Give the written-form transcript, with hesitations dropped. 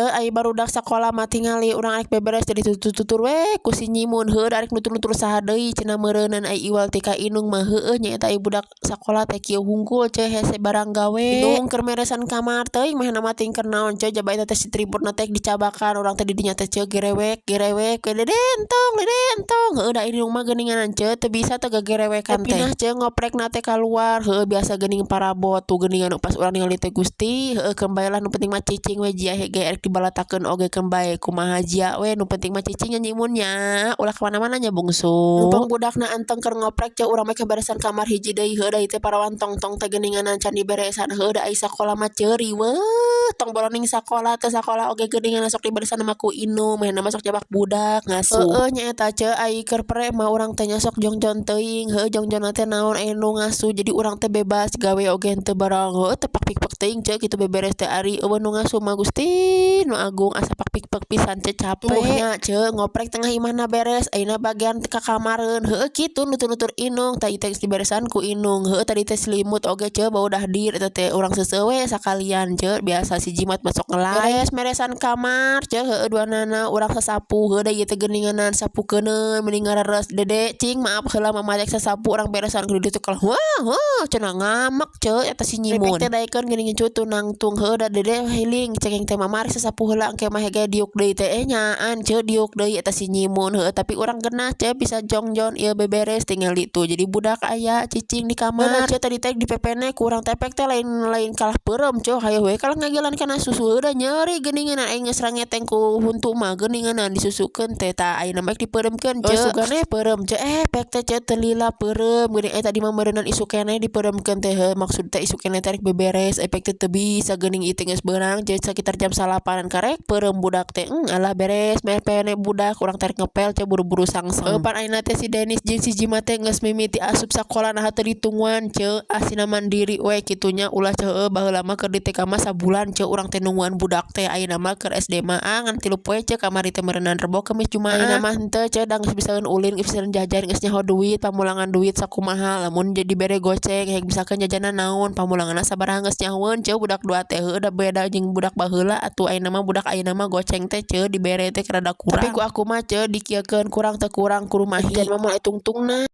Ai barudak sakola mah tingali urang rek beberes jadi tutur-tutur we ku si nyimun heuh rek nutur-nutur saha deui cenah meureunnan ai iwal ti ka Inung mah heueuh nyaeta ai budak sakola teh kieu hungkul hese barang gawe Inung keur meresan kamar teuing mah nama ting keur naon jaba eta teh si tripodna teh dicabakan urang teh di dinya teh gerewek we dedentong heueuh da Inung mah geuninganan teu bisa teh gagerewekan teh pinah ngoprekna teh kaluar heueuh biasa geuning parabot tu geuningan pas urang ningali teh Gusti heueuh keun bae lah nu penting mah cicing we jia ge rek dibalatakeun oge keun bae kumaha jia we nu penting mah cicing nya nyimun nya ulah ka mana-mana nya bungsu mumpung budakna anteng keur ngoprek urang mah keberesan kamar hiji deui heueuh da teh parawan tong-tong teh geuninganan can diberesan heueuh da ai sakola mah ceuri weuh tong boloning sakola teh sakola oge geuningan sok diberesan mah ku Inung meh mah sok jabak budak ngasuh heueuh nya eta ai keur pre mah urang teh nya sok jongjon teuing heueuh jongjonna teh naon nu ngasuh jadi urang teh bebas gawe oge henteu barang heueuh teh pakpik-pak teuing kitu beberes teh ari eueuh nu ngasuh mah Gusti nu agung asa pakpik-pak pisan capek nya ngoprek tengah imahna beres ayeuna bagian ka kamareun heueuh kitu nutur-nutur Inung tadi teh diberesan ku Inung heueuh tadi teh selimut oge bau dahdir eta teh urang seuseuh we sakalian biasa si jimat masuk ngelai meresan kamar heueuh duanana urang sasapu heueuh da ieu teh geuninganan sapukeun mending ngareres dede cing maaf heula mama rek sasapu urang beresan kudu ditu kalau wah cenah ngamak eta si nyimun teh daekeun geuning cutu nangtung heueuh da dede healing cengeng teh mama rek sasapu heula engke mah hege diuk deui teh nyaan diuk deui eta si nyimun heueuh tapi urang genah bisa jongjon ieu beberes tinggal itu jadi budak aya cicing di kamar tadi teh dipepene ku urang tepek teh lain kalah peureum hayo we kalah ngagelan kana susu da nyeri geuninganan aing geus rangeteng ku huntu mah geuninganan disusukeun teh tah ayeuna mah dipeureumkeun sugane peureum pek teh teu lila peureum geuning tadi mah meureunnan isu keneh dipeureumkeun teh maksud teh isu keneh teh rek beberes pek teh bisa geuning ieu teh geus beurang sekitar jam 8-an karek peureum budak teh alah beres mepene budak urang teh ngepel buru-buru sangsang pan ayeuna teh si Denis jeung si Jimat teh geus mimiti asup sakola nah teu ditungguan asina mandiri we kitunya ulah heueuh baheula mah keur di TK mah sabulan urang teh nungguan budak teh ayeuna mah keur SD mah ngan 3 poe kamari teh meureunnan Rebo Kemis Jumaah ayeuna mah henteu da geus bisaeun ulin geus bisaeun jajan geus nyaho duit pamulangan duit sakumaha lamun jadi bere goceng hek misalkan jajanan naon pamulanganna sabaraha geus nyahoeun budak dua teh heueuh da beda jeung budak baheula atuh ayeuna mah budak ayeuna mah goceng teh dibere teh rada kurang tapi ku aku mah dikieukeun kurang teu kurang ku rumahi jan mah moal tungtungna